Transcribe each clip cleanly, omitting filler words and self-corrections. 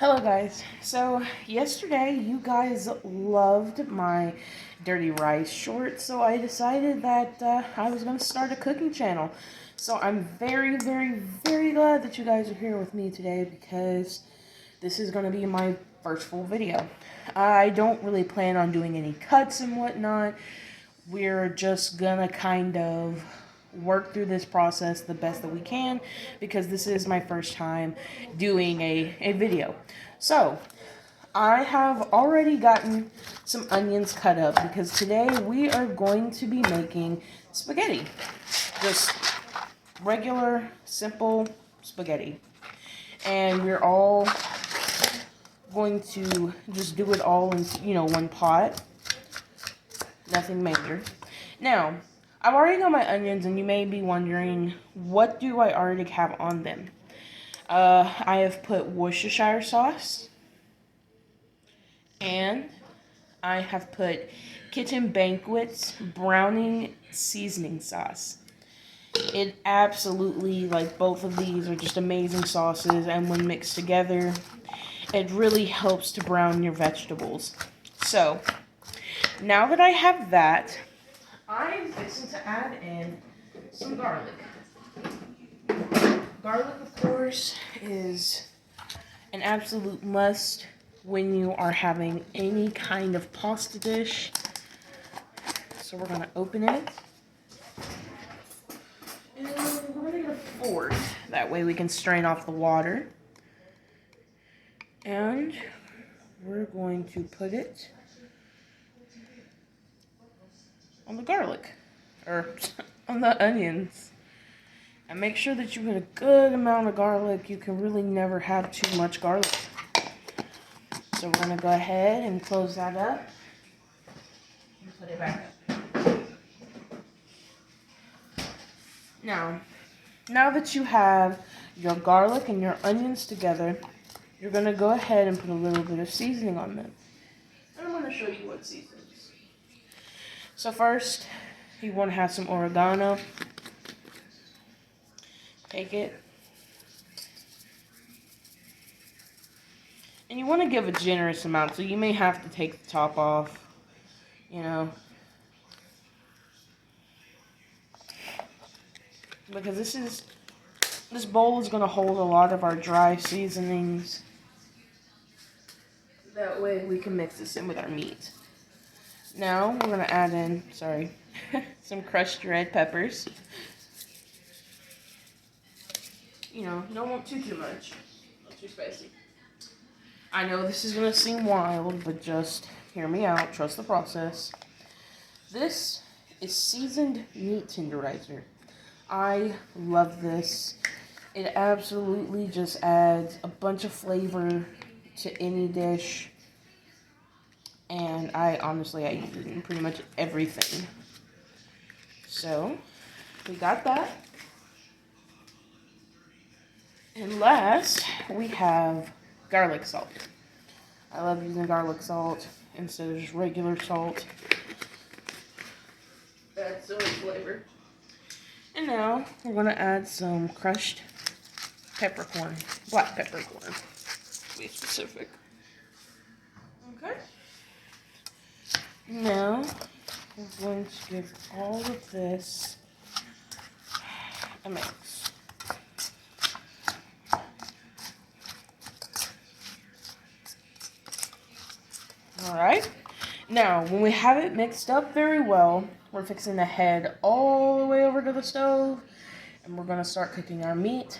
Hello guys. So yesterday you guys loved my dirty rice short, so I decided that I was going to start a cooking channel. So I'm very glad that you guys are here with me today because this is going to be my first full video. I don't really plan on doing any cuts and whatnot. We're just gonna kind of work through this process the best that we can because this is my first time doing a video. So I have already gotten some onions cut up because today we are going to be making spaghetti. Just regular, simple spaghetti. And we're all going to just do it all in, one pot. Nothing major. Now, I've already got my onions, and you may be wondering, what do I already have on them? I have put Worcestershire sauce, and I have put Kitchen Banquet's browning seasoning sauce. It absolutely, both of these are just amazing sauces, and when mixed together, it really helps to brown your vegetables. So, now that I have that, I'm fixing to add in some garlic. Garlic, of course, is an absolute must when you are having any kind of pasta dish. So we're going to open it. And we're going to get a fork. That way we can strain off the water. And we're going to put it on the garlic, or on the onions. And make sure that you put a good amount of garlic. You can really never have too much garlic. So we're going to go ahead and close that up and put it back up. Now that you have your garlic and your onions together, you're going to go ahead and put a little bit of seasoning on them. And I'm going to show you what seasonings. So first, you want to have some oregano. Take it. And you want to give a generous amount, so you may have to take the top off, because this bowl is going to hold a lot of our dry seasonings. That way we can mix this in with our meat. Now we're going to add in, some crushed red peppers. Don't want too much. Not too spicy. I know this is going to seem wild, but just hear me out. Trust the process. This is seasoned meat tenderizer. I love this. It absolutely just adds a bunch of flavor to any dish. And I use it in pretty much everything. So, we got that. And last, we have garlic salt. I love using garlic salt instead of just regular salt. That's so much flavor. And now, we're going to add some crushed peppercorn. Black peppercorn, to be specific. Okay. Now, we're going to give all of this a mix. Alright, now when we have it mixed up very well, we're fixing to head all the way over to the stove, and we're going to start cooking our meat,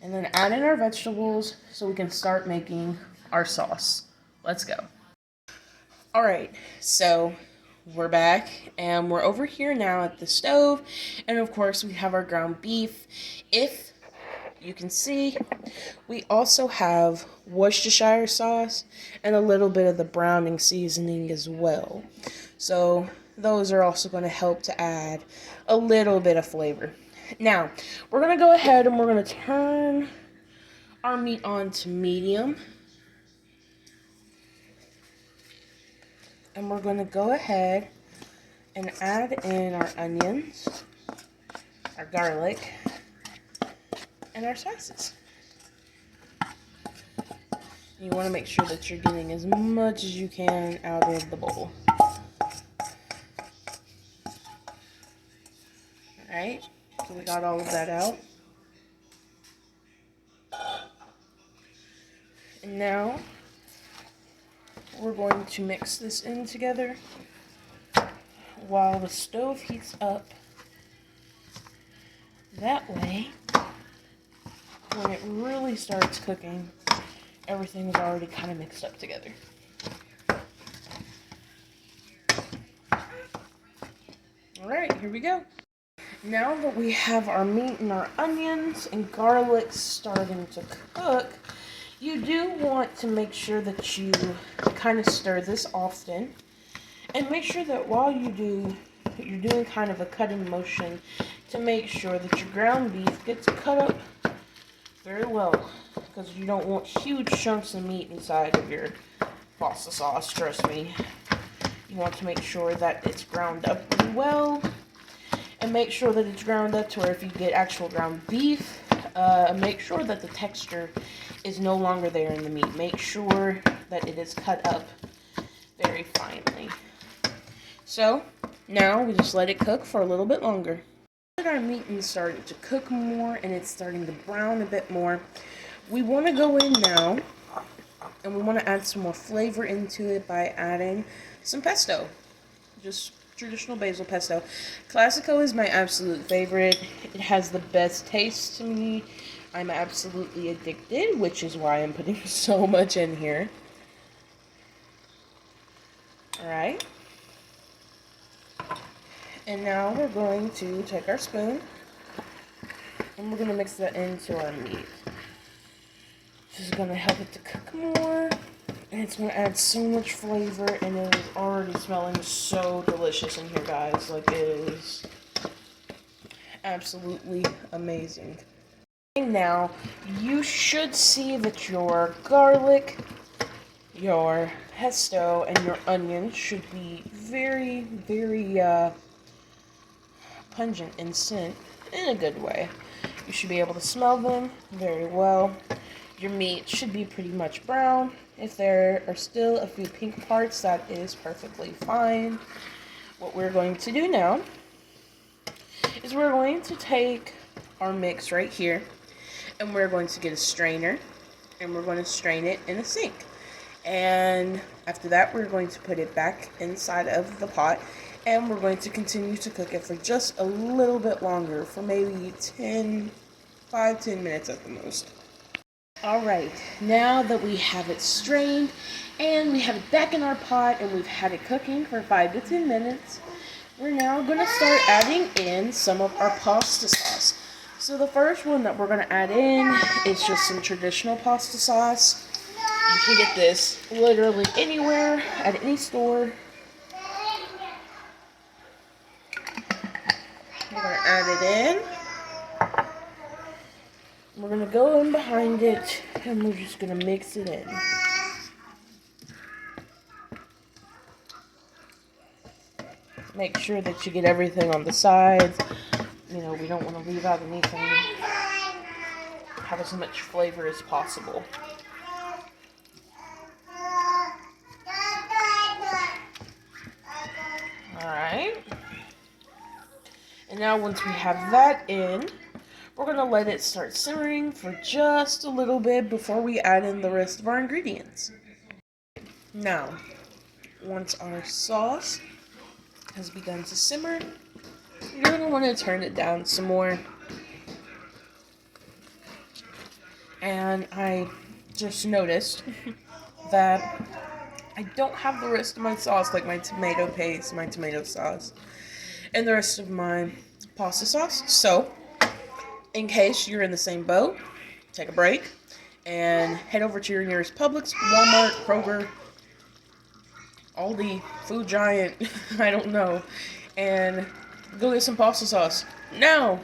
and then add in our vegetables so we can start making our sauce. Let's go. Alright, so we're back, and we're over here now at the stove, and of course we have our ground beef. If you can see, we also have Worcestershire sauce and a little bit of the browning seasoning as well. So those are also going to help to add a little bit of flavor. Now, we're going to go ahead and we're going to turn our meat on to medium. And we're going to go ahead and add in our onions, our garlic, and our spices. You want to make sure that you're getting as much as you can out of the bowl. Alright, so we got all of that out. And now we're going to mix this in together while the stove heats up. That way, when it really starts cooking, everything is already kind of mixed up together. Alright, here we go. Now that we have our meat and our onions and garlic starting to cook, you do want to make sure that you kind of stir this often. And make sure that while you do, you're doing kind of a cutting motion to make sure that your ground beef gets cut up very well. Because you don't want huge chunks of meat inside of your pasta sauce, trust me. You want to make sure that it's ground up really well. And make sure that it's ground up to where if you get actual ground beef, make sure that the texture is no longer there in the meat. Make sure that it is cut up very finely. So, now we just let it cook for a little bit longer. Now that our meat is starting to cook more and it's starting to brown a bit more, we want to go in now and we want to add some more flavor into it by adding some pesto. Just traditional basil pesto. Classico is my absolute favorite. It has the best taste to me. I'm absolutely addicted, which is why I'm putting so much in here. Alright. And now we're going to take our spoon and we're going to mix that into our meat. This is going to help it to cook more. And it's going to add so much flavor, and it is already smelling so delicious in here, guys. Like, it is absolutely amazing. Now, you should see that your garlic, your pesto, and your onions should be very, very pungent and scent in a good way. You should be able to smell them very well. Your meat should be pretty much brown. If there are still a few pink parts, that is perfectly fine. What we're going to do now is we're going to take our mix right here and we're going to get a strainer and we're going to strain it in a sink. And after that, we're going to put it back inside of the pot and we're going to continue to cook it for just a little bit longer, for maybe 5-10 minutes at the most. Alright, now that we have it strained and we have it back in our pot and we've had it cooking for 5 to 10 minutes, we're now going to start adding in some of our pasta sauce. So the first one that we're going to add in is just some traditional pasta sauce. You can get this literally anywhere, at any store. We're going to add it in. We're going to go in behind it, and we're just going to mix it in. Make sure that you get everything on the sides. You know, we don't want to leave out anything. Have as much flavor as possible. Alright. And now once we have that in, we're going to let it start simmering for just a little bit before we add in the rest of our ingredients. Now, once our sauce has begun to simmer, you're going to want to turn it down some more. And I just noticed that I don't have the rest of my sauce, like my tomato paste, my tomato sauce, and the rest of my pasta sauce. So, in case you're in the same boat, take a break and head over to your nearest Publix, Walmart, Kroger, Aldi, Food Giant, I don't know, and go get some pasta sauce. Now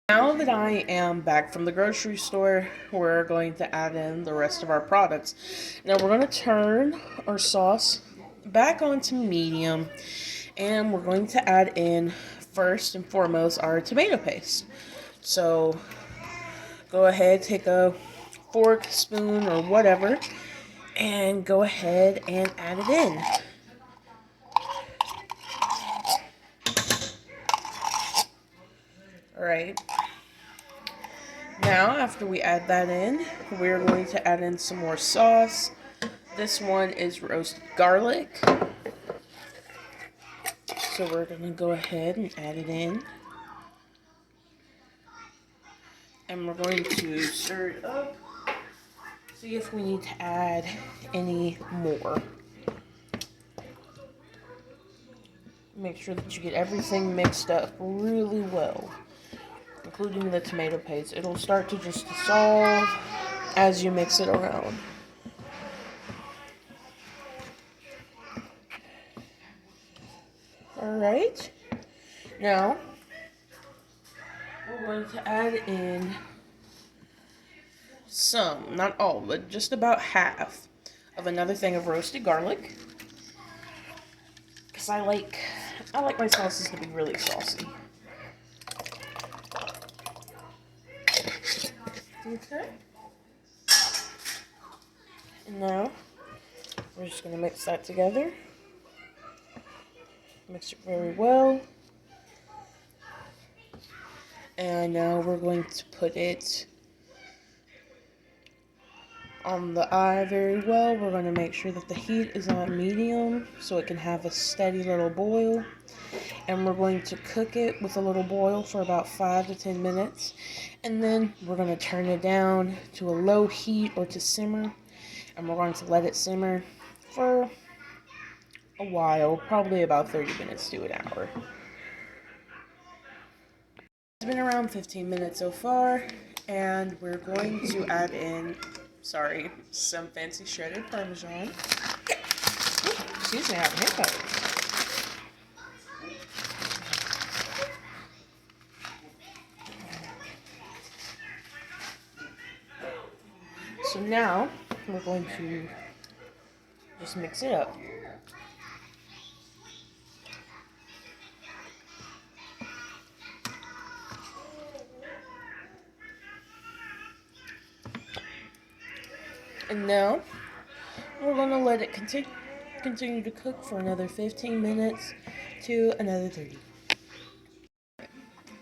that I am back from the grocery store, we're going to add in the rest of our products. Now we're going to turn our sauce back onto medium, and we're going to add in, first and foremost, our tomato paste. So go ahead, take a fork, spoon, or whatever, and go ahead and add it in. Alright. Now, after we add that in, we're going to add in some more sauce. This one is roasted garlic. So we're going to go ahead and add it in. And we're going to stir it up. See if we need to add any more. Make sure that you get everything mixed up really well, including the tomato paste. It'll start to just dissolve as you mix it around. Alright, now we're going to add in some, not all, but just about half of another thing of roasted garlic. Because I like my sauces to be really saucy. Okay. And now we're just going to mix that together. Mix it very well. And now we're going to put it on the eye very well. We're going to make sure that the heat is on medium so it can have a steady little boil. And we're going to cook it with a little boil for about 5 to 10 minutes. And then we're going to turn it down to a low heat or to simmer. And we're going to let it simmer for a while, probably about 30 minutes to an hour. It's been around 15 minutes so far, and we're going to add in, some fancy shredded Parmesan. Ooh, excuse me, I have a haircut. So now, we're going to just mix it up. And now, we're going to let it continue to cook for another 15 minutes to another 30.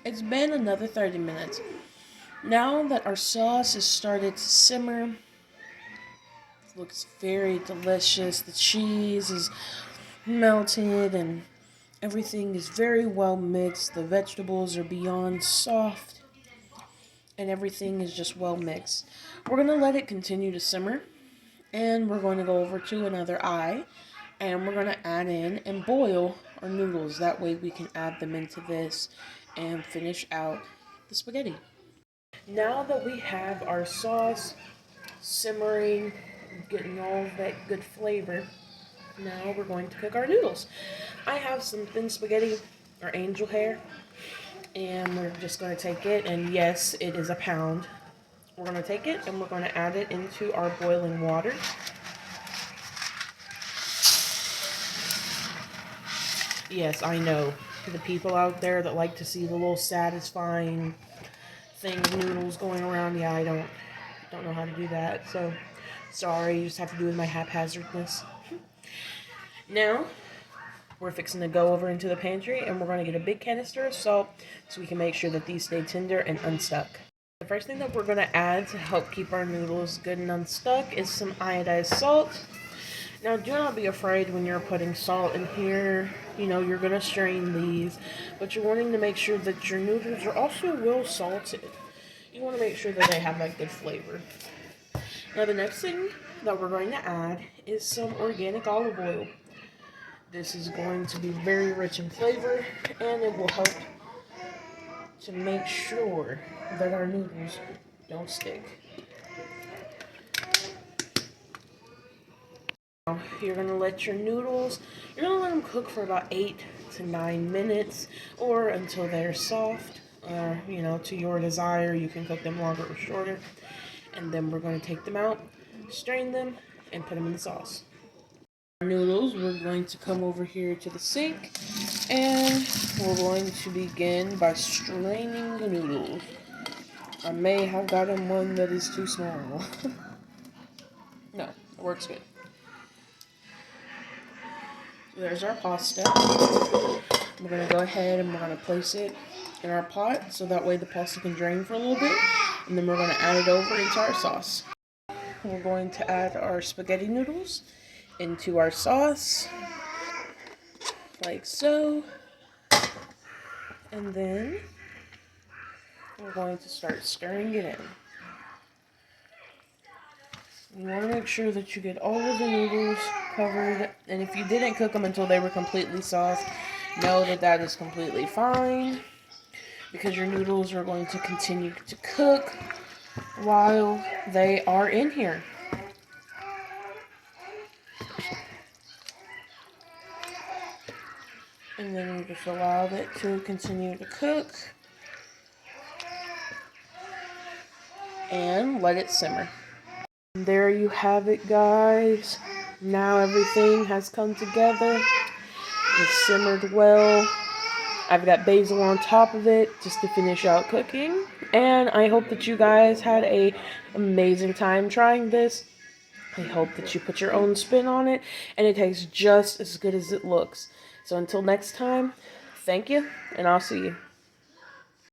It's been another 30 minutes. Now that our sauce has started to simmer, it looks very delicious. The cheese is melted and everything is very well mixed. The vegetables are beyond soft. And everything is just well mixed. We're going to let it continue to simmer. And we're going to go over to another eye. And we're going to add in and boil our noodles. That way we can add them into this and finish out the spaghetti. Now that we have our sauce simmering, getting all of that good flavor, now we're going to cook our noodles. I have some thin spaghetti or angel hair. And we're just going to take it, and yes, it is a pound. We're going to take it, and we're going to add it into our boiling water. Yes, I know. The people out there that like to see the little satisfying thing of noodles going around, yeah, I don't know how to do that. So, sorry, you just have to do with my haphazardness. Now, we're fixing to go over into the pantry and we're going to get a big canister of salt so we can make sure that these stay tender and unstuck. The first thing that we're going to add to help keep our noodles good and unstuck is some iodized salt. Now, do not be afraid when you're putting salt in here. You know, you're going to strain these, but you're wanting to make sure that your noodles are also well salted. You want to make sure that they have that good flavor. Now, the next thing that we're going to add is some organic olive oil. This is going to be very rich in flavor, and it will help to make sure that our noodles don't stick. Now, you're going to let your noodles, you're going to let them cook for about 8 to 9 minutes, or until they're soft, or, you know, to your desire. You can cook them longer or shorter. And then we're going to take them out, strain them, and put them in the sauce. Noodles, we're going to come over here to the sink and we're going to begin by straining the noodles. I may have gotten one that is too small. No, it works good. So there's our pasta. We're going to go ahead and we're going to place it in our pot so that way the pasta can drain for a little bit. And then we're going to add it over into our sauce. We're going to add our spaghetti noodles into our sauce, like so. And then we're going to start stirring it in. You want to make sure that you get all of the noodles covered, and if you didn't cook them until they were completely soft, know that that is completely fine, because your noodles are going to continue to cook while they are in here. And then you just allow it to continue to cook and let it simmer. There you have it, guys. Now everything has come together. It's simmered well. I've got basil on top of it just to finish out cooking. And I hope that you guys had an amazing time trying this. I hope that you put your own spin on it and it tastes just as good as it looks. So until next time, thank you, and I'll see you.